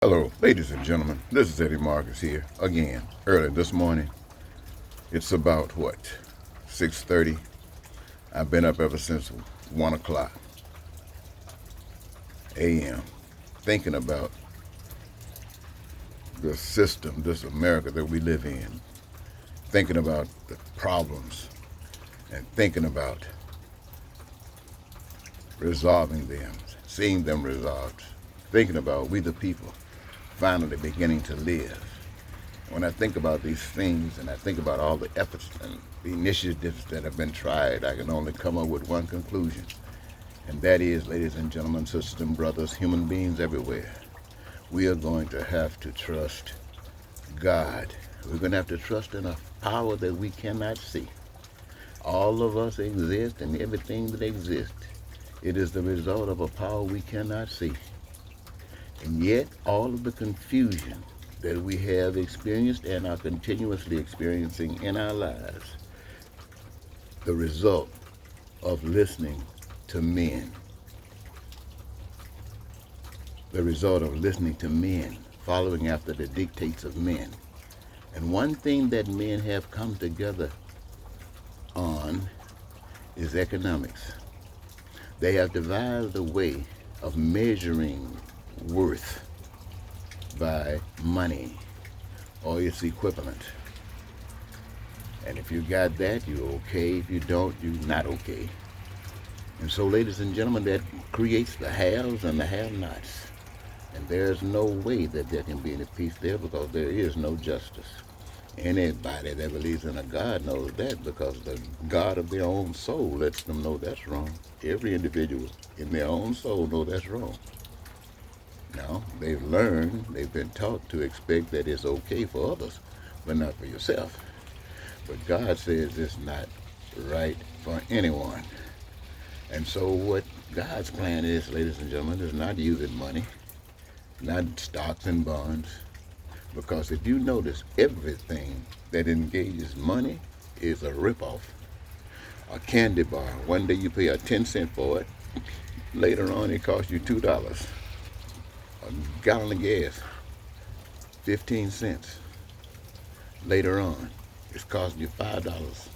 Hello, ladies and gentlemen. This is Eddie Marcus here again. Early this morning. It's about what, 6:30. I've been up ever since 1 o'clock a.m. thinking about the system, this America that we live in. Thinking about the problems and thinking about resolving them, seeing them resolved. Thinking about we the people finally beginning to live. When I think about these things and I think about all the efforts and the initiatives that have been tried, I can only come up with one conclusion. And that is, ladies and gentlemen, sisters and brothers, human beings everywhere, we are going to have to trust God. We're going to have to trust in a power that we cannot see. All of us exist, and everything that exists, it is the result of a power we cannot see. And yet, all of the confusion that we have experienced and are continuously experiencing in our lives, the result of listening to men. The result of listening to men, following after the dictates of men. And one thing that men have come together on is economics. They have devised a way of measuring worth by money or its equivalent. And if you got that, you're okay. If you don't, you're not okay. And so, ladies and gentlemen, that creates the haves and the have-nots. And there's no way that there can be any peace there because there is no justice. Anybody that believes in a God knows that because the God of their own soul lets them know that's wrong. Every individual in their own soul knows that's wrong. Now, they've learned, they've been taught to expect that it's okay for others, but not for yourself. But God says it's not right for anyone. And so what God's plan is, ladies and gentlemen, is not using money, not stocks and bonds, because if you notice, everything that engages money is a ripoff. A candy bar, one day you pay a 10-cent for it, later on it costs you $2. A gallon of gas, 15 cents. Later on, it's costing you $5.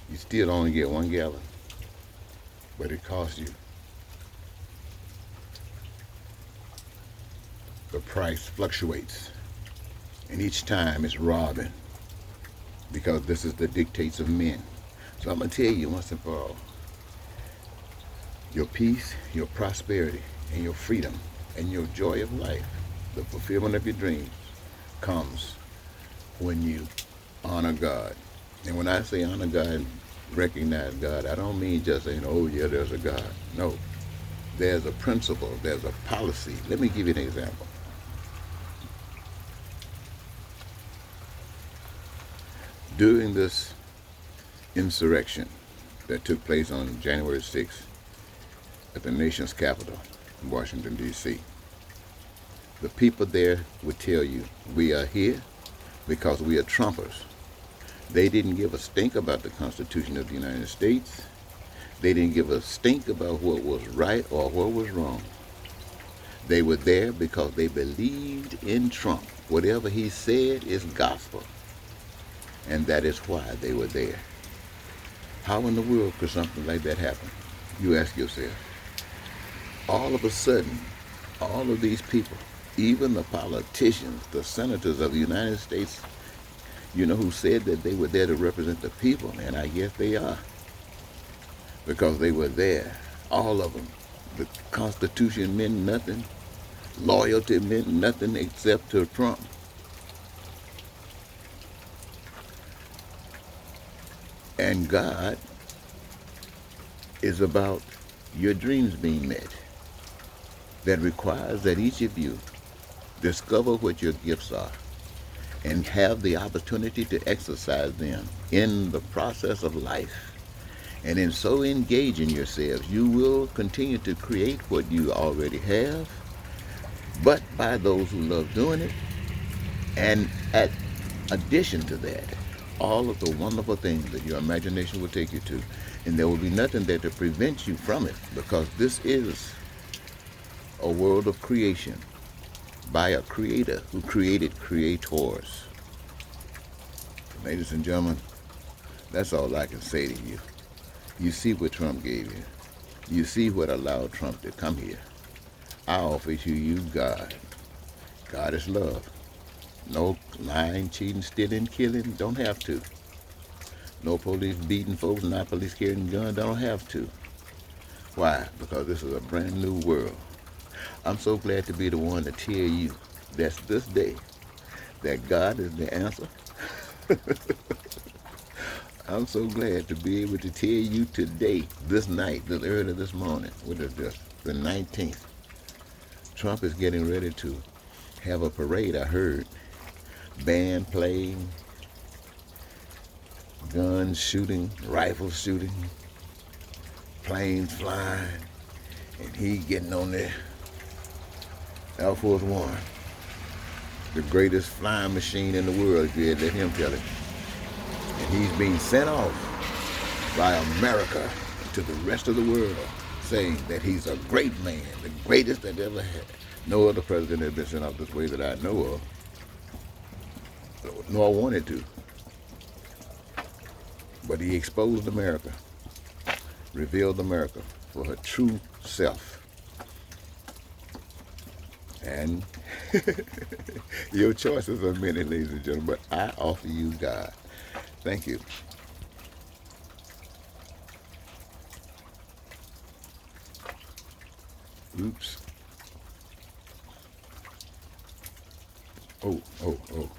You still only get 1 gallon, but it costs you. The price fluctuates, and each time it's robbing, because this is the dictates of men. So I'm going to tell you once and for all, your peace, your prosperity, and your freedom, and your joy of life, the fulfillment of your dreams, comes when you honor God. And when I say honor God, recognize God, I don't mean just saying, oh yeah, there's a God. No, there's a principle, there's a policy. Let me give you an example. During this insurrection that took place on January 6th at the nation's capital, in Washington, D.C., the people there would tell you, we are here because we are Trumpers. They didn't give a stink about the Constitution of the United States. They didn't give a stink about what was right or what was wrong. They were there because they believed in Trump. Whatever he said is gospel. And that is why they were there. How in the world could something like that happen? You ask yourself. All of a sudden, all of these people, even the politicians, the senators of the United States, who said that they were there to represent the people, and I guess they are. Because they were there, all of them. The Constitution meant nothing. Loyalty meant nothing except to Trump. And God is about your dreams being met. That requires that each of you discover what your gifts are and have the opportunity to exercise them in the process of life. And in so engaging yourselves, you will continue to create what you already have, but by those who love doing it. And at addition to that, all of the wonderful things that your imagination will take you to. And there will be nothing there to prevent you from it, because this is a world of creation. by a creator who created creators. Ladies and gentlemen, that's all I can say to you. You see what Trump gave you. You see what allowed Trump to come here. I offer to you God. God is love. No lying, cheating, stealing, killing. Don't have to. No police beating folks, not police carrying guns. Don't have to. Why? Because this is a brand new world. I'm so glad to be the one to tell you that's this day that God is the answer. I'm so glad to be able to tell you today, this night, this early this morning, what is this, the 19th. Trump is getting ready to have a parade, I heard. Band playing, guns shooting, rifles shooting, planes flying, and he getting on there. Air Force One, the greatest flying machine in the world, if you had let him tell it. And he's being sent off by America to the rest of the world, saying that he's a great man, the greatest that ever had. No other president has been sent off this way that I know of, nor wanted to. But he exposed America, revealed America for her true self. And your choices are many, ladies and gentlemen, but I offer you God. Thank you. Oops. Oh.